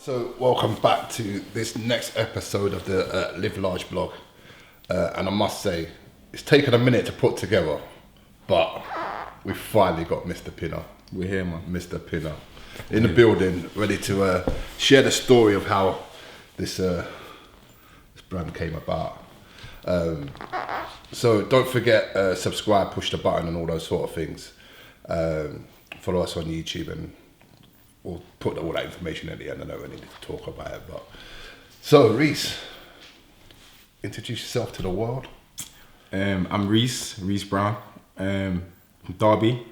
So welcome back to this next episode of the LiveLarge blog, and I must say it's taken a minute to put together, but we finally got Mr. Pinna. We're here, man. Mr. Pinna in the building, ready to share the story of how this brand came about. So don't forget, subscribe, push the button, and all those sort of things. Follow us on YouTube, and we'll put all that information at the end. I don't really need to talk about it, but so Reece, introduce yourself to the world. I'm Reece Brown, from Derby,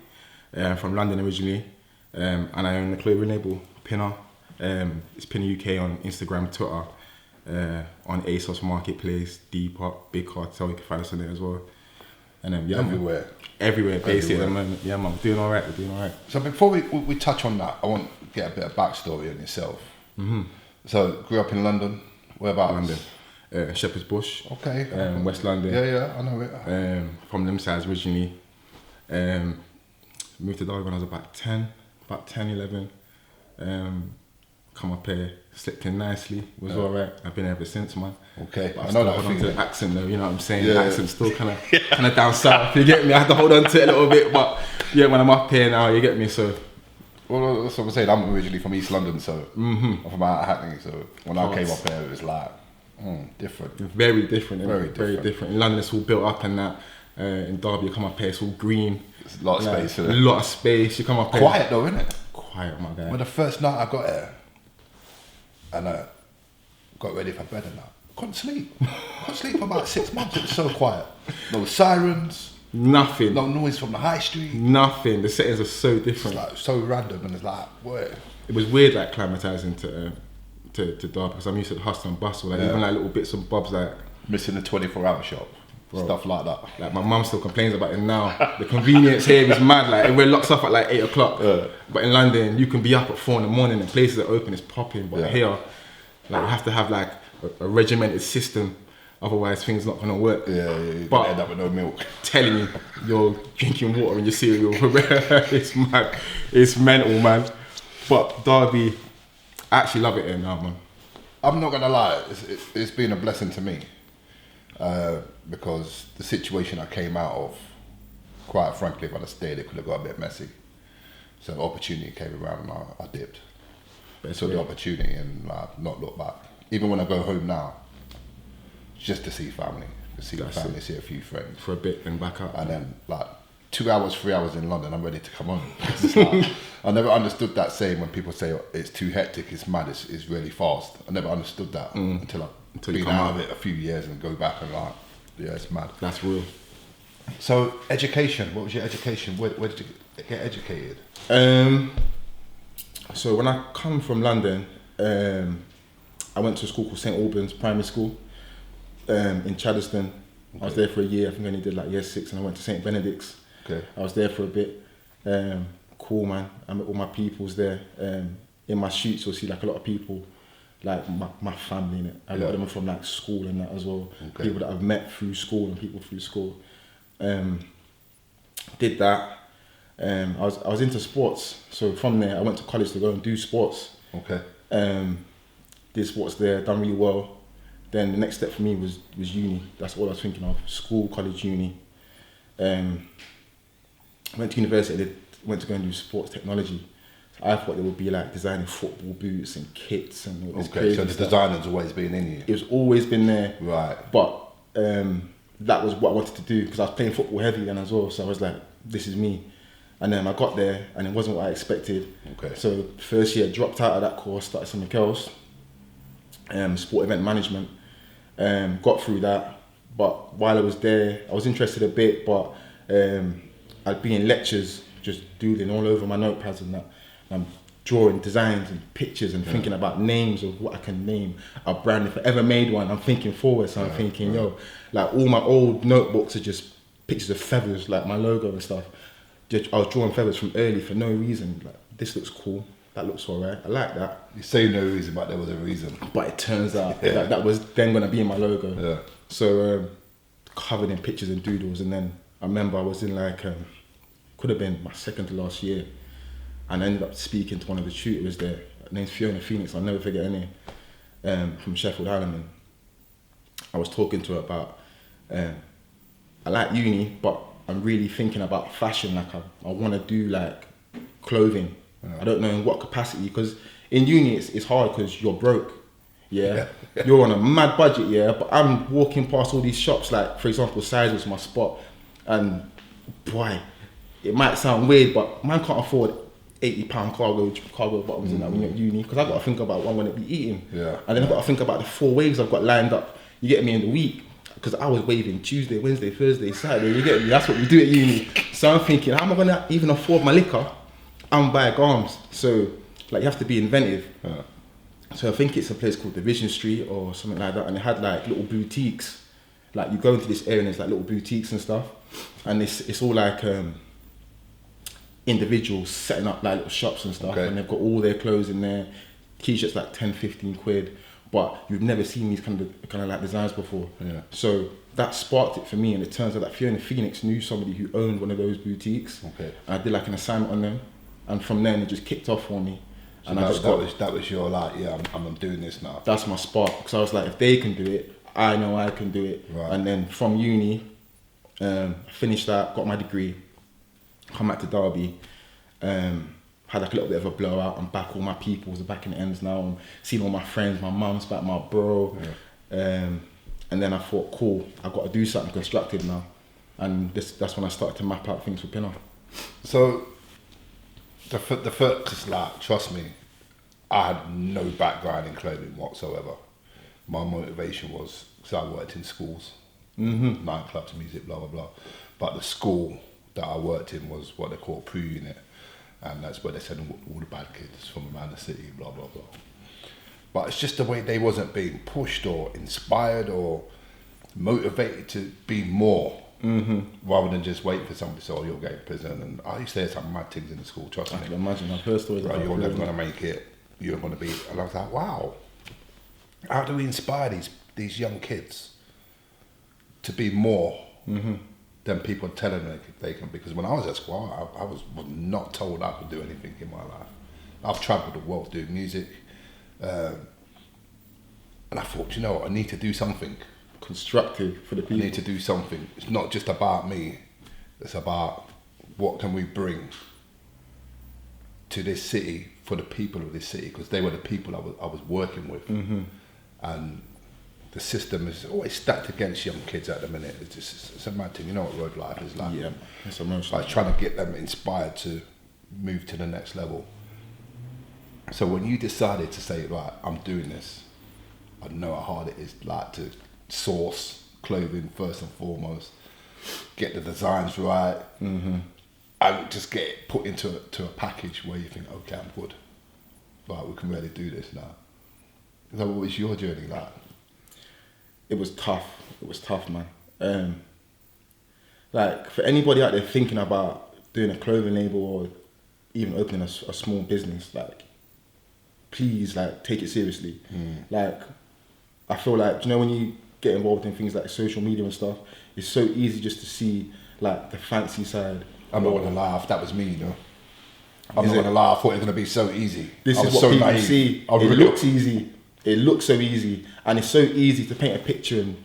from London originally, and I own the clothing label Pinna. It's Pinna UK on Instagram, Twitter, on ASOS Marketplace, Depop, Big Cartel. You can find us on there as well. And yeah, everywhere, basically at the moment. Yeah, man, we're doing all right. So before we touch on that, I want to get a bit of backstory on yourself. Mm-hmm. So grew up in London. Whereabouts? London, Shepherd's Bush. Okay. West London. Yeah, I know it. From them sides originally. Moved to Derby when I was about 10, 11. Come up here, slipped in nicely, was alright. I've been here ever since, man. Okay, but I know that hold on to the accent though, you know what I'm saying? The accent's still kind of down south, you get me? I have to hold on to it a little bit, but yeah, when I'm up here now, you get me, so. Well, that's what I'm saying, I'm originally from East London, so I'm from out Hackney, so when I came up here, it was like, different. Very different. In London, it's all built up and that. In Derby, you come up here, it's all green. There's a lot of space. A lot of space, you come up here. Quiet though, isn't it? Quiet, my guy. When the first night I got here, and I got ready for bed and that, couldn't sleep for about 6 months. It was so quiet. No sirens. Nothing. No noise from the high street. Nothing. The settings are so different. It's like so random, and it's like, what? It was weird, like climatising to Derby, because I'm used to the hustle and bustle, like even like little bits and bobs, like missing the 24-hour shop. Bro, stuff like that. Like my mum still complains about it now. The convenience here is mad. Like everywhere locks up at like 8 o'clock. But in London, you can be up at 4 in the morning and places are open, it's popping. But here, like you have to have like a regimented system, otherwise things not gonna work. You but end up with no milk. Telling you, you're drinking water in your cereal. It's mad. It's mental, man. But Derby, I actually love it here now, man. I'm not gonna lie, it's been a blessing to me. Because the situation I came out of, quite frankly, if I'd have stayed, it could have got a bit messy. So the opportunity came around and I dipped. So the opportunity and not look back. Even when I go home now, just to see family, see a few friends. For a bit, then back up. And then like 2 hours, 3 hours in London, I'm ready to come home. It's like, I never understood that saying when people say it's too hectic, it's mad, it's really fast. I never understood that until been out of it a few years and go back and like, yeah, it's mad. That's real. So education, what was your education? Where did you get educated? So when I come from London, I went to a school called St Albans Primary School in Chaddeston. Okay. I was there for a year. I think I only did like year 6, and I went to St Benedict's. Okay. I was there for a bit. Cool, man. I met all my peoples there. In my shoots, you'll see like a lot of people, like my family in it. A lot of them are from like school and that as well. Okay. People that I've met through school and people through school. Did that. I was into sports, so from there I went to college to go and do sports. Okay. Did sports there, done really well. Then the next step for me was uni. That's all I was thinking of: school, college, uni. Went to university. Went to go and do sports technology. I thought it would be like designing football boots and kits and all this crazy so the stuff. design's always been in you? It's always been there. Right. But that was what I wanted to do because I was playing football heavy then as well. So I was like, this is me. And then I got there and it wasn't what I expected. Okay. So first year, dropped out of that course, started something else. Sport event management. Got through that. But while I was there, I was interested a bit, but I'd be in lectures, just doodling all over my notepads and that. I'm drawing designs and pictures and thinking about names of what I can name a brand. If I ever made one, I'm thinking forward. So I'm thinking, like all my old notebooks are just pictures of feathers, like my logo and stuff. I was drawing feathers from early for no reason. Like, this looks cool. That looks alright. I like that. You say no reason, but there was a reason. But it turns out that was then going to be in my logo. Yeah. So covered in pictures and doodles. And then I remember I was in like, could have been my second to last year. and I ended up speaking to one of the tutors there. Her name's Fiona Phoenix. I'll never forget her name. From Sheffield Hallam. I was talking to her about I like uni, but I'm really thinking about fashion. Like I want to do like clothing. I don't know in what capacity, because in uni it's hard because you're broke. Yeah. You're on a mad budget, yeah, but I'm walking past all these shops, like for example Size was my spot, and boy, it might sound weird, but man can't afford £80 cargo bottoms in that when you're at uni, because I've got to think about what I'm going to be eating, and then I've got to think about the 4 waves I've got lined up, you get me, in the week, because I was waving Tuesday, Wednesday, Thursday, Saturday, you get me, that's what we do at uni. So I'm thinking, how am I going to even afford my liquor and buy garms? So like you have to be inventive. So I think it's a place called Division Street or something like that, and it had like little boutiques. Like you go into this area and there's like little boutiques and stuff, and it's all like individuals setting up like little shops and stuff, and they've got all their clothes in there. T-shirts like 10-15 quid, but you've never seen these kind of like designs before. So that sparked it for me, and it turns out that Fiona Phoenix knew somebody who owned one of those boutiques, and I did like an assignment on them, and from then it just kicked off for me. So and that was your like, I'm doing this now. That's my spark, because I was like, if they can do it, I know I can do it. And then from uni, finished that, got my degree, come back to Derby, had like a little bit of a blowout. I'm back, all my peoples are back in the ends now. I'm seeing all my friends, my mum's back, my bro. And then I thought, cool, I've got to do something constructive now. And that's when I started to map out things for Pinna. So the first, just like, trust me, I had no background in clothing whatsoever. My motivation was, because I worked in schools, nightclubs, music, blah, blah, blah. But the school that I worked in was what they call pre-unit. And that's where they send all the bad kids from around the city, blah, blah, blah. But it's just the way they wasn't being pushed or inspired or motivated to be more. Rather than just wait for somebody to say, oh, you're going to prison. And I used to hear some mad things in the school, trust me. I can imagine, I've heard stories about you're never going to make it, you're going to be... And I was like, wow, how do we inspire these young kids to be more than people telling them they can? Because when I was at school, I was not told I could do anything in my life. I've travelled the world doing music, and I thought, you know what, I need to do something constructive for the people. I need to do something. It's not just about me. It's about what can we bring to this city for the people of this city, because they were the people I was working with. And the system is always stacked against young kids at the minute. It's a mad thing. You know what road life is like. Yeah, it's emotional. Like trying to get them inspired to move to the next level. So when you decided to say, right, I'm doing this, I know how hard it is, like, to source clothing first and foremost, get the designs right, and just get it put into a package where you think, okay, I'm good, right, we can really do this now. So what was your journey like? It was tough, man. Like, for anybody out there thinking about doing a clothing label or even opening a small business, like, please, like, take it seriously. Like, I feel like, you know, when you get involved in things like social media and stuff, it's so easy just to see like the fancy side. I'm not gonna lie, that was me, you know. I'm not gonna lie, I thought it was gonna be so easy. This is what people see. It looks easy. It looks so easy, and it's so easy to paint a picture and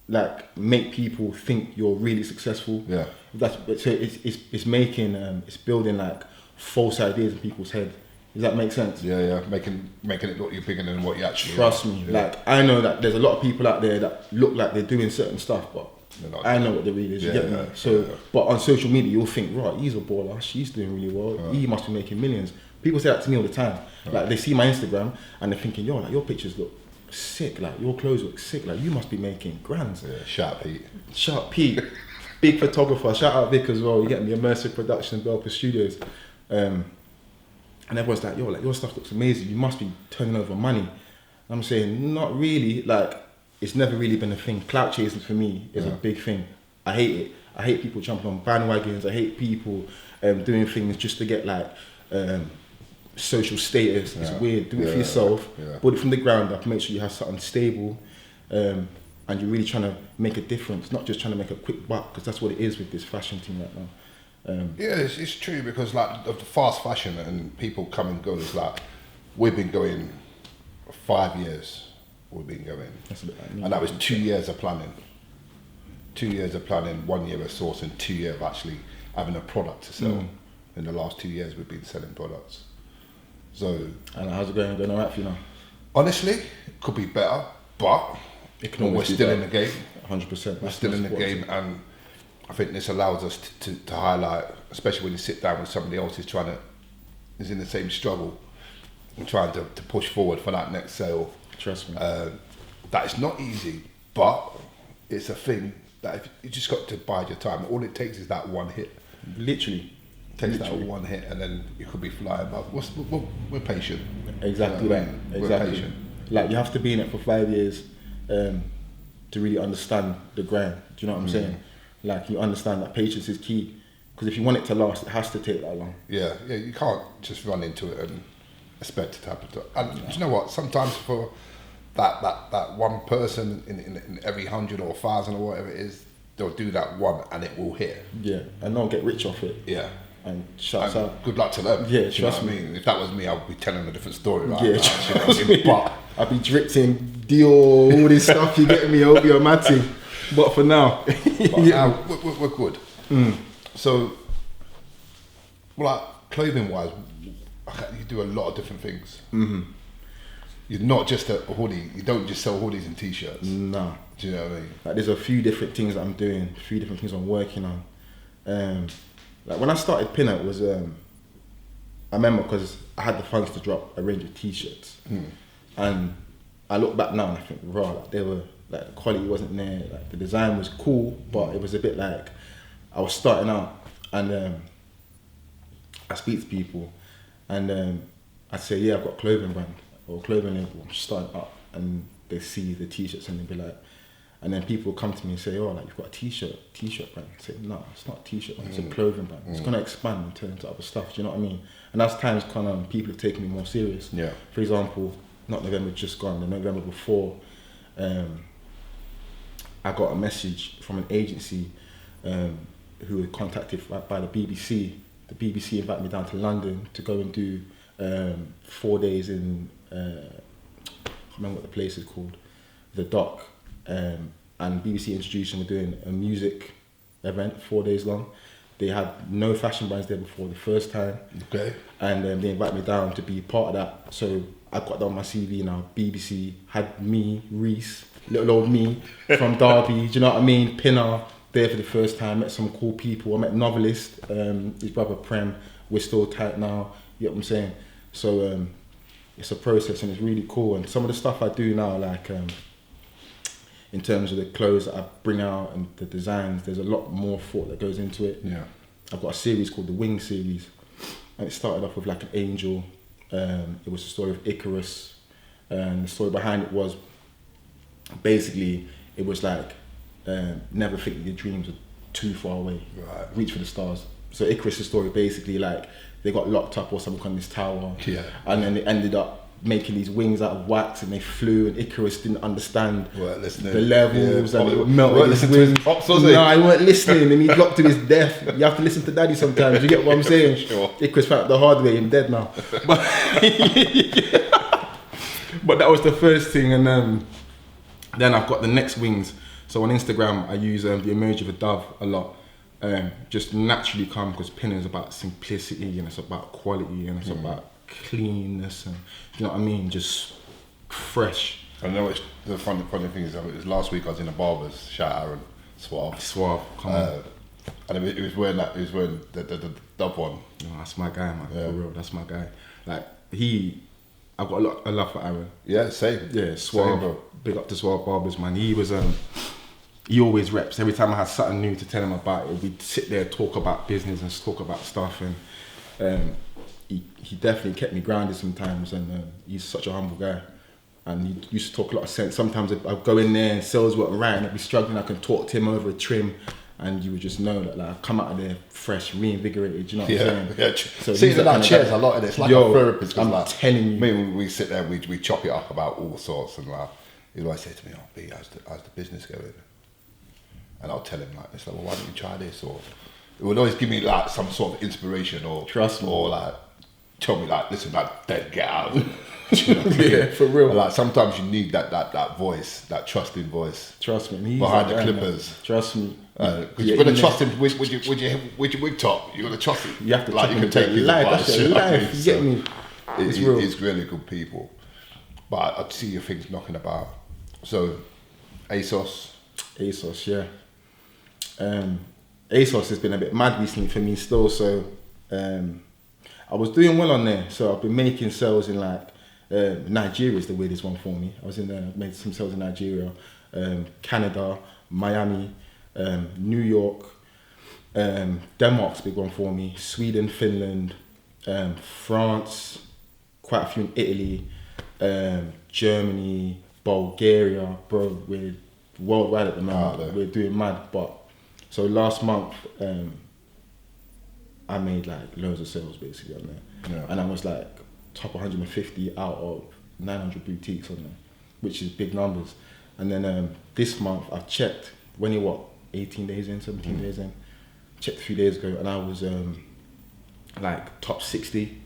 like make people think you're really successful. Yeah. So it's making it's building like false ideas in people's head. Does that make sense? Yeah, making it look you're bigger than what you actually Trust me, like I know that there's a lot of people out there that look like they're doing certain stuff, but I know what the real is. You get me? So, but on social media, you'll think, right, he's a baller, she's doing really well, he must be making millions. People say that to me all the time. Like they see my Instagram and they're thinking, yo, like your pictures look sick, like your clothes look sick, like you must be making grands. Yeah, shout out Pete, big photographer. Shout out Vic as well. You get me, Immersive Production, Belper Studios. And everyone's like, yo, like your stuff looks amazing. You must be turning over money. I'm saying, not really. Like, it's never really been a thing. Clout chasing for me is a big thing. I hate it. I hate people jumping on bandwagons. I hate people doing things just to get like social status. It's weird. Do it for yourself. Build it from the ground up. Make sure you have something stable. And you're really trying to make a difference. Not just trying to make a quick buck, because that's what it is with this fashion team right now. Yeah, it's true, because like of the fast fashion and people come and go, it's like we've been going 5 years. We've been going, and that was 2 years of planning. 2 years of planning, 1 year of sourcing, 2 years of actually having a product to sell. In the last 2 years, we've been selling products. So, and how's it going? Going alright for you now? Honestly, it could be better, but we're still in the game. 100%. We're still in the game, and I think this allows us to highlight, especially when you sit down with somebody else is in the same struggle and trying to push forward for that next sale. Trust me. That is not easy, but it's a thing that if you just got to bide your time. All it takes is that one hit. Literally. Takes that one hit, and then you could be flying above. We're patient. Exactly you know that. I mean? Exactly. We're patient. Like, you have to be in it for 5 years to really understand the grind. Do you know what I'm saying? Like, you understand that patience is key, because if you want it to last, it has to take that long. Yeah, you can't just run into it and expect it to happen. And do you know what? Sometimes for that one person in every 100 or 1,000 or whatever it is, they'll do that one and it will hit. Yeah, and they'll get rich off it. Yeah. And shouts out. Good luck to them. Yeah, trust me. I mean? If that was me, I would be telling a different story. Right? Yeah, trust me. But I'd be drifting Dior, all this stuff. You getting me? It'll be a mad thing. But for now, now we're good. So, well, like clothing wise, you do a lot of different things. You're not just a hoodie. You don't just sell hoodies and t-shirts. No. Do you know what I mean? Like, there's a few different things that I'm doing, a few different things I'm working on. Like, when I started Pinna, it was I remember, because I had the funds to drop a range of t-shirts, and I look back now and I think, raw, like, they were like, the quality wasn't there. Like, the design was cool, but it was a bit like I was starting out, and I speak to people, and I say, yeah, I've got a clothing brand or a clothing label, I'm starting up, and they see the t-shirts and they be like, and then people come to me and say, oh, like, you've got a t-shirt brand. I say, no, it's not a t-shirt brand, it's a clothing brand. It's gonna expand and turn into other stuff, do you know what I mean? And as time's come on, people have taken me more serious. Yeah. For example, not November just gone, the November before, I got a message from an agency who were contacted by the BBC. The BBC invited me down to London to go and do 4 days in, I can't remember what the place is called, the Dock. And BBC introduced and were doing a music event 4 days long. They had no fashion brands there before, the first time. Okay. And they invited me down to be part of that. So I got down my CV now. BBC had me, Reece, little old me from Derby. Do you know what I mean? Pinna there for the first time. Met some cool people. I met Novelist, his brother Prem. We're still tight now. You know what I'm saying? So it's a process and it's really cool. And some of the stuff I do now, like in terms of the clothes that I bring out and the designs, there's a lot more thought that goes into it. Yeah. I've got a series called the Wing series, and it started off with like an angel. It was the story of Icarus, and the story behind it was basically it was like never think that your dreams are too far away. Right. Reach for the stars. So Icarus' story basically, like, they got locked up or something on this tower, and then they ended up making these wings out of wax, and they flew, and Icarus didn't understand the levels, and it melted his wings. No, I weren't listening, and he dropped to his death. You have to listen to daddy sometimes, you get what I'm saying? Sure. Icarus found out the hard way, I'm dead now. But, but that was the first thing, and then I've got the next wings. So on Instagram, I use the emoji of a dove a lot. Just naturally come, because Pinna is about simplicity, and it's about quality, and it's about cleanness, and you know what I mean, just fresh. I know it's the funny thing is, it was last week I was in a barber's, shout out Aaron, Suave, come on. And it was wearing the dove one. No, that's my guy, man. For real, that's my guy. Like, I've got a love for Aaron. Yeah, same. Yeah, Suave. Same, big up to Suave Barbers, man. He was he always reps. Every time I had something new to tell him about it, we'd sit there, talk about business and talk about stuff, and he definitely kept me grounded sometimes, and he's such a humble guy, and he used to talk a lot of sense. Sometimes I'd go in there and sales weren't right, and I'd be struggling, I can talk to him over a trim, and you would just know that, like, I come out of there fresh, reinvigorated, you know what I'm saying? Yeah. So see, that chairs a lot in it. It's like a therapist. I'm like, telling you. Me, we sit there, we chop it up about all sorts, and like, he'll always say to me, oh, B, how's the business going? And I'll tell him, like, it's like, well, why don't you try this? Or It would always give me like some sort of inspiration or Trust me. or like tell me like, listen, like, dead, get out. Do you know what I mean? Yeah, for real. And, like sometimes you need that voice, that trusting voice. Trust me. He's behind the like, Clippers. man. Trust me. Because you're gonna trust him with your wig top. You're gonna trust him. You have to like you can take his life. advice. That's your life. You get me? It's real. It's really good people. But I see your things knocking about. So, ASOS, yeah. ASOS has been a bit mad recently for me still. So, I was doing well on there. So I've been making sales in like Nigeria is the weirdest one for me. I was in there, made some sales in Nigeria, Canada, Miami, New York, Denmark's a big one for me. Sweden, Finland, France, quite a few in Italy. Germany, Bulgaria, bro, we're worldwide at the moment. We're doing mad. But so last month, I made like loads of sales basically on there, and I was like top 150 out of 900 boutiques on there, which is big numbers. And then this month I've checked. When you're 18 days in, 17 days in, checked a few days ago, and I was like top 60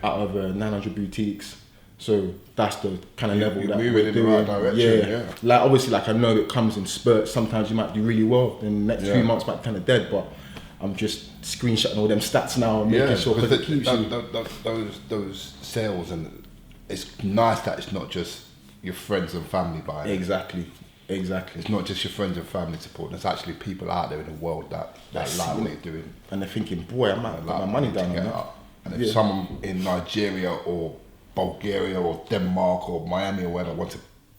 out of 900 boutiques. So that's the kind of level that we're doing. In the right direction, yeah. Like obviously, like I know it comes in spurts. Sometimes you might do really well, then the next few months might be kind of dead. But I'm just screenshotting all them stats now and making sure because it keeps those sales, and it's nice that it's not just your friends and family buying. Exactly. It's not just your friends and family support. There's actually people out there in the world that like what you're doing, and they're thinking, boy, I might put my money down on that. And if someone in Nigeria or Bulgaria or Denmark or Miami or wherever want to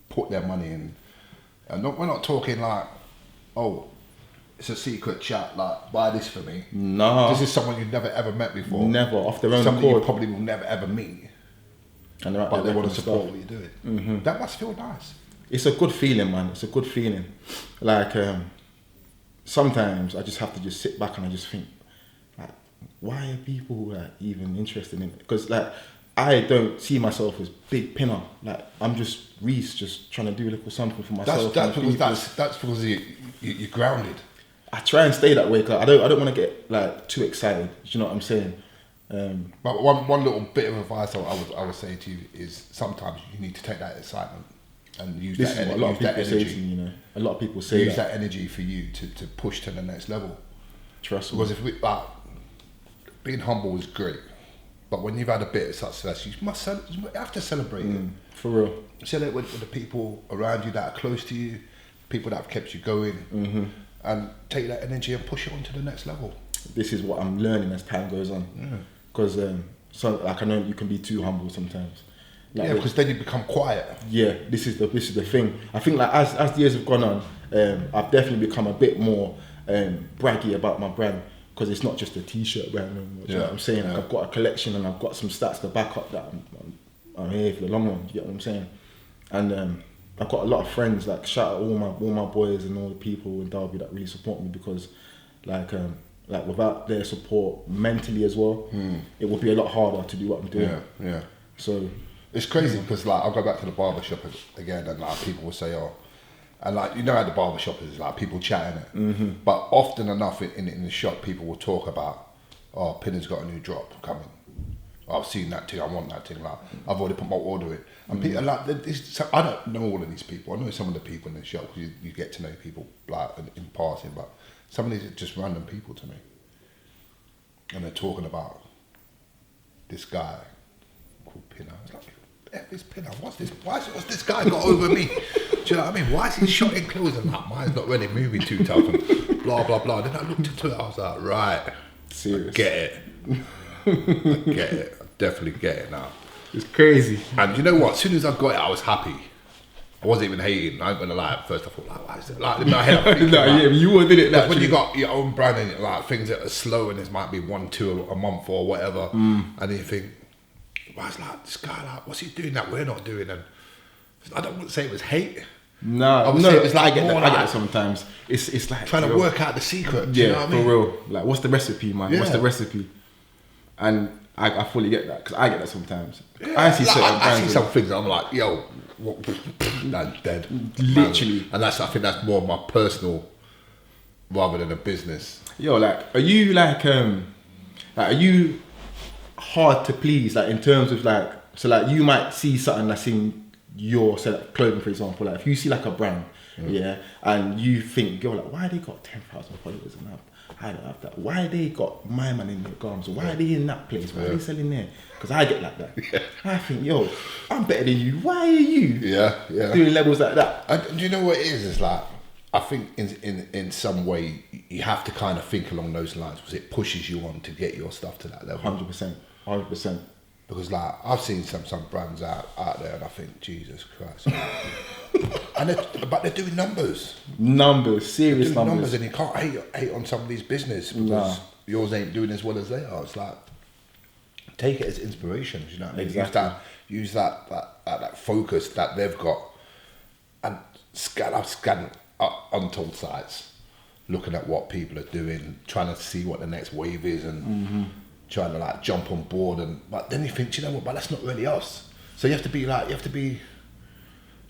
put their money in, and we're not talking like, oh, it's a secret chat, like buy this for me. No, this is someone you've never ever met before. Never, off their own accord. Someone you probably will never ever meet. And but they want to support what you're doing. Mm-hmm. That must feel nice. It's a good feeling, man. It's a good feeling. Like sometimes I just have to just sit back and I just think, like, why are people like even interested in it? Because like I don't see myself as big Pinna. Like I'm just Reece, just trying to do a little something for myself. That's because you're grounded. I try and stay that way because I don't want to get like too excited. Do you know what I'm saying? But one little bit of advice I would say to you is sometimes you need to take that excitement and use that energy. A lot of people say to me, you know. A lot of people say use that energy for you to push to the next level. Trust me. Because if being humble is great, but when you've had a bit of success, you have to celebrate it. For real. Celebrate with the people around you that are close to you, people that have kept you going, and take that energy and push it on to the next level. This is what I'm learning as time goes on. Because like I know you can be too humble sometimes. Like, because then you become quiet. Yeah, this is the thing. I think like as the years have gone on, I've definitely become a bit more braggy about my brand. Because it's not just a t-shirt brand anymore. You know what I'm saying? Like I've got a collection and I've got some stats to back up that I'm here for the long run. You get what I'm saying? And I've got a lot of friends. Like shout out all my boys and all the people in Derby that really support me because, like without their support mentally as well, it would be a lot harder to do what I'm doing. Yeah. So it's crazy because like I'll go back to the barber shop again and like people will say, oh. And like you know how the barber shop is like people chatting it, but often enough in the shop people will talk about, oh, Pinna's got a new drop coming. Oh, I've seen that thing. I want that thing. Like I've already put my order in. And people like so I don't know all of these people. I know some of the people in the shop. You get to know people like in passing, but some of these are just random people to me, and they're talking about this guy called Pinna. I was like, F this Pinna. What's this guy got over me? Do you know what I mean? Why is he shot in clothes and that? Mine's not really moving too tough and blah, blah, blah. Then I looked into it, I was like, right. Serious. I get it. I get it. I definitely get it now. It's crazy. And you know what? As soon as I got it, I was happy. I wasn't even hating. I ain't gonna lie. At first I thought, like, why is it? Like, in my head, I'm thinking, yeah, you would did it naturally. When you got your own brand and like things that are slow and it might be 1-2 a month or whatever, and then you think, why is like this guy like, what's he doing that we're not doing? And I don't want to say it was hate. No, it's like I get that sometimes. It's like trying to work out the secret. Do you know what I mean? For real. Like, what's the recipe, man? Yeah. What's the recipe? And I fully get that because I get that sometimes. Yeah, I see some things. I'm like, yo, that's dead. Literally. And I think that's more of my personal rather than a business. Yo, like, are you like, are you hard to please? Like, in terms of like, so like, you might see something that's in your, say, like clothing, for example. Like, if you see like a brand, yeah, and you think, yo, like, why they got 10,000 followers and that? I don't have that. Why they got my man in their garms? Why are they in that place? Why are they selling there? Because I get like that. I think, yo, I'm better than you. Why are you doing levels like that? And do you know what it is? It's like, I think in some way you have to kind of think along those lines because it pushes you on to get your stuff to that level. 100%. Because like I've seen some brands out there and I think, Jesus Christ. But they're doing numbers. Serious numbers. And you can't hate on somebody's business because yours ain't doing as well as they are. It's like, take it as inspiration, you know what I mean? Exactly. Use that focus that they've got and scan untold sites, looking at what people are doing, trying to see what the next wave is and trying to like jump on board. But then you think, you know what, but that's not really us. So you have to be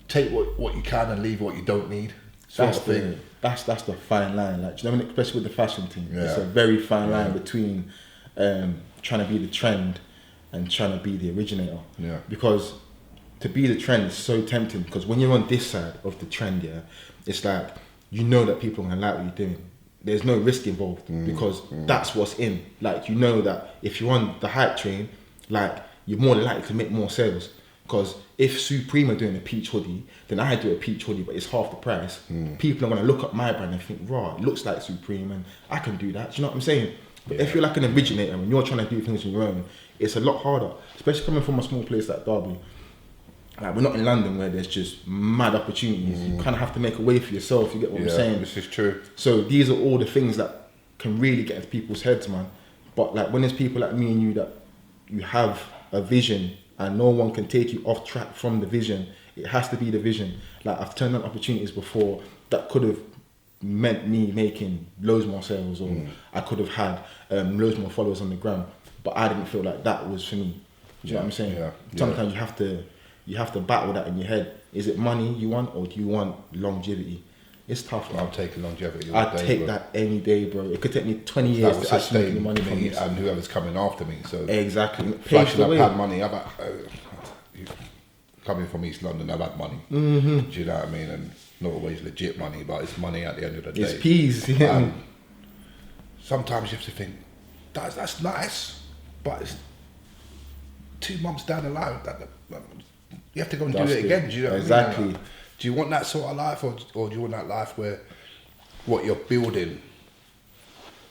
take what you can and leave what you don't need. That's the fine line. Like, do you know what I mean? Especially with the fashion thing. Yeah. It's a very fine line between trying to be the trend and trying to be the originator. Yeah. Because to be the trend is so tempting because when you're on this side of the trend, it's like, you know that people are gonna like what you're doing. There's no risk involved because that's what's in. Like, you know that if you're on the hype train, like, you're more likely to make more sales. Because if Supreme are doing a peach hoodie, then I do a peach hoodie, but it's half the price. People are going to look at my brand and think, raw, it looks like Supreme and I can do that. Do you know what I'm saying? But if you're like an originator and you're trying to do things on your own, it's a lot harder. Especially coming from a small place like Derby. Like, we're not in London where there's just mad opportunities. You kind of have to make a way for yourself, you get what I'm saying? This is true. So these are all the things that can really get into people's heads, man. But like, when there's people like me and you that you have a vision and no one can take you off track from the vision, it has to be the vision. Like, I've turned down opportunities before that could have meant me making loads more sales, or I could have had loads more followers on the gram, but I didn't feel like that was for me. Do you know what I'm saying? Yeah. Sometimes you have to battle that in your head. Is it money you want, or do you want longevity? It's tough. I'll take longevity. I'd take that any day, bro. It could take me 20 years to actually make the money from me this. and whoever's coming after me. So exactly. Flashing up had money. Coming from East London, I've had money. Do you know what I mean? And not always legit money, but it's money at the end of the day. It's peas. Yeah. Sometimes you have to think, that's nice, but it's 2 months down the line. You have to go and do it again. Do you know what exactly. I mean? Do you want that sort of life, or do you want that life where what you're building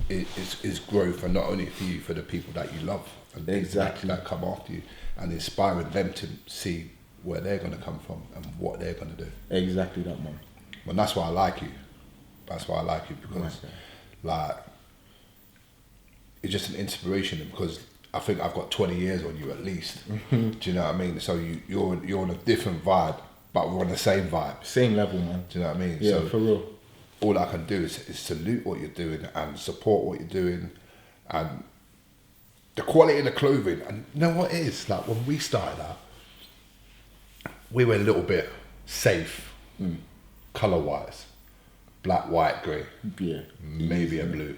is growth, and not only for you, for the people that you love and that come after you, and inspiring them to see where they're going to come from and what they're going to do. Exactly that, man. And that's why I like you. That's why I like you, because like, it's just an inspiration, because I think I've got 20 years on you at least. Do you know what I mean? So you're on a different vibe, but we're on the same vibe. Same level, man. Do you know what I mean? Yeah, so for real. All I can do is salute what you're doing and support what you're doing, and the quality of the clothing. And you know what it is? Like, when we started out, we were a little bit safe, colour-wise. Black, white, grey. Yeah. Maybe a blue.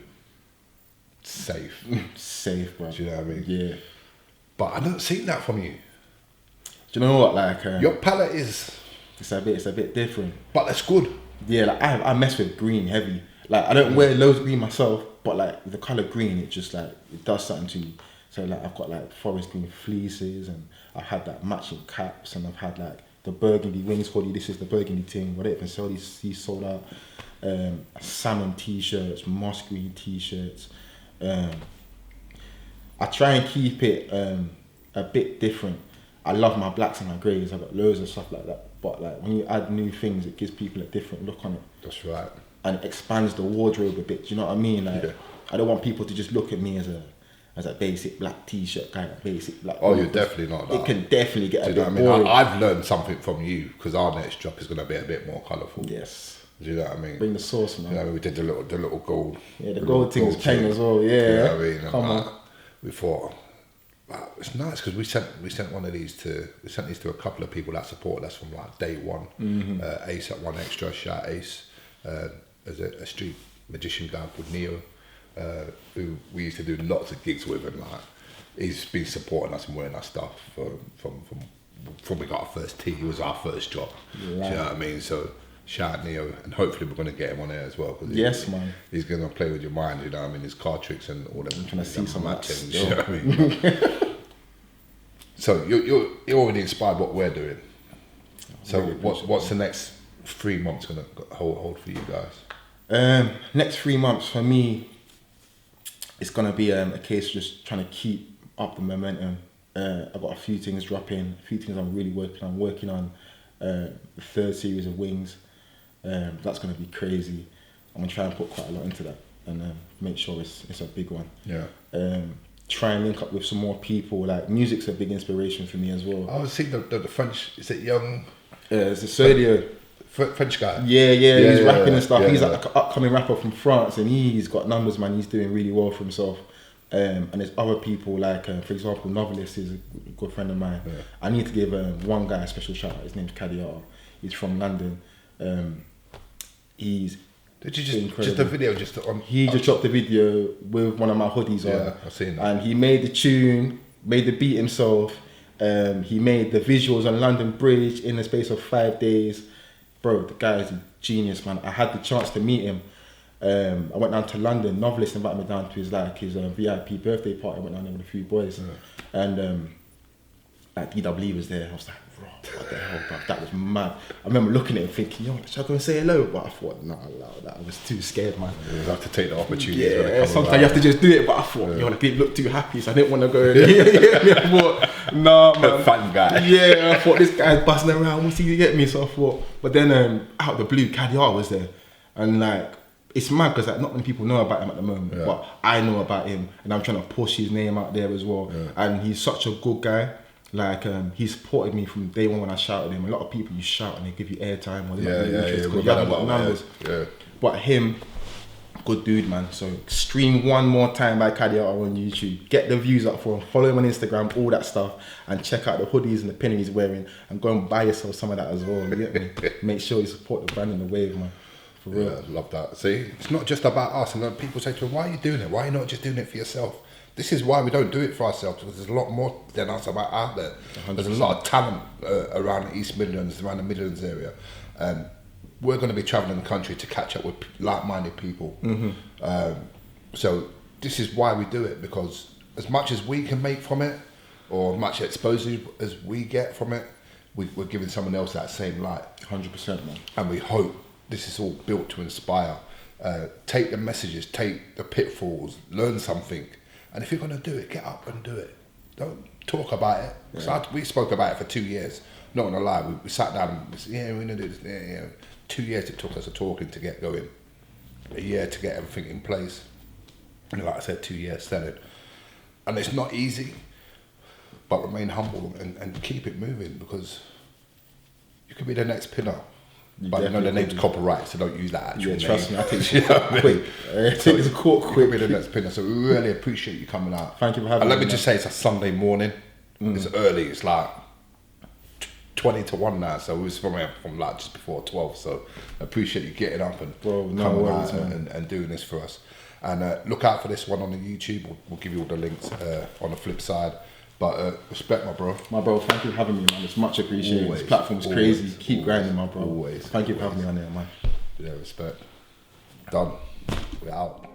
Safe. Safe, bro. Do you know what I mean? Yeah. But I don't see that from you. Do you know what? Like, your palette is... It's a bit different. But that's good. Yeah, like, I mess with green heavy. Like, I don't wear loads of green myself, but like, the colour green, it just like, it does something to you. So like, I've got like forest green fleeces, and I've had like matching caps, and I've had like the burgundy wings hoodie. This is the burgundy thing. What I even sell these sold out. Salmon t-shirts, moss green t-shirts. I try and keep it a bit different. I love my blacks and my greys. I've got loads of stuff like that. But like, when you add new things, it gives people a different look on it. That's right. And it expands the wardrobe a bit. Do you know what I mean? Like, I don't want people to just look at me as a basic black t-shirt guy, basic black. Oh, you're definitely not that. It can definitely get a bit boring. boring. I've learned something from you, because our next drop is going to be a bit more colourful. Yes. Do you know what I mean? Bring the sauce, man. You know, we did the little gold. Yeah, the gold thing is paying as well. Yeah. You know what I mean? Come on. We thought, wow, it's nice, because we sent one of these to a couple of people that supported us from like day one. Ace at One Extra, shout Ace. There's a street magician guy called Neo, who we used to do lots of gigs with, and like he's been supporting us and wearing our stuff from we got our first tee. He was our first job. Yeah. Do you know what I mean? So shout out Neo, and hopefully we're going to get him on there as well. Yes, man. He's going to play with your mind. You know what I mean? His card tricks and all them. I'm trying to see some matching. You know what I mean? So you're already inspired what we're doing. So really what's the next 3 months going to hold for you guys? Next 3 months for me, it's going to be a case of just trying to keep up the momentum. I've got a few things dropping, a few things I'm really working on. Working on the 3rd series of Wings. That's going to be crazy. I'm going to try and put quite a lot into that and make sure it's a big one. Yeah. Try and link up with some more people. Like, music's a big inspiration for me as well. I was seeing the French, is it young? It's a Sergio. French guy. Yeah, he's rapping and stuff. He's like an upcoming rapper from France, and he's got numbers, man. He's doing really well for himself. And there's other people like, for example, Novelist is a good friend of mine. Yeah. I need to give one guy a special shout out. His name's Cadiata. He's from London. He's Did you just a video just on? He just dropped a video with one of my hoodies on. Yeah, I've seen that. And he made the tune, made the beat himself. He made the visuals on London Bridge in the space of 5 days. Bro, the guy is a genius, man. I had the chance to meet him. I went down to London. Novelist invited me down to his VIP birthday party. I went down there with a few boys, and like DWE was there. I was like, bro, what the hell, bro? That was mad. I remember looking at him thinking, yo, should I go and say hello? But I thought, nah, that I was too scared, man. You have to take the opportunity. Yeah, sometimes you have to just do it. But I thought, yo, the people look too happy, so I didn't want to go. I thought, nah, man. Fun guy. Yeah, I thought this guy's buzzing around. What's he to get me? So I thought, but then out of the blue, Cadiata was there, and like. It's mad because like, not many people know about him at the moment, but I know about him, and I'm trying to push his name out there as well. Yeah. And he's such a good guy. Like he supported me from day one when I shouted him. A lot of people you shout and they give you airtime or they don't really interest because you haven't got numbers. Yeah. But him, good dude, man. So stream one more time by Cadiata on YouTube. Get the views up for him. Follow him on Instagram, all that stuff, and check out the hoodies and the Pinna he's wearing, and go and buy yourself some of that as well. You get me? Make sure you support the brand and the wave, man. For real. Yeah, love that. See, it's not just about us. And then people say to him, why are you doing it? Why are you not just doing it for yourself? This is why we don't do it for ourselves, because there's a lot more than us about out there. 100%. There's a lot of talent around the East Midlands, around the Midlands area. And we're going to be travelling the country to catch up with like-minded people. Mm-hmm. So this is why we do it, because as much as we can make from it, or as much exposure as we get from it, we're giving someone else that same light. 100%, man. And we hope this is all built to inspire. Take the messages, take the pitfalls, learn something. And if you're going to do it, get up and do it. Don't talk about it. Yeah. We spoke about it for 2 years. Not going to lie, we sat down and we said, yeah, we're going to do this. Yeah. 2 years it took us talking to get going. A year to get everything in place. And like I said, 2 years selling. And it's not easy, but remain humble and keep it moving, because you could be the next Pinna. But you know the name's copyright, so don't use that actual name. Trust me, I take it quick. I take this court quick. Be the next Pinna. So we really appreciate you coming out. Thank you for having me. And let me just say, it's a Sunday morning. It's early. It's like 20 to 1 now. So we was from like just before 12. So I appreciate you getting up and coming out and doing this for us. And look out for this one on the YouTube. We'll give you all the links on the flip side. But respect, my bro. My bro, thank you for having me, man. It's much appreciated. Always, this platform's crazy. Keep grinding, my bro. Always. Thank you for having me on there, man. Yeah, respect. Done. We're out.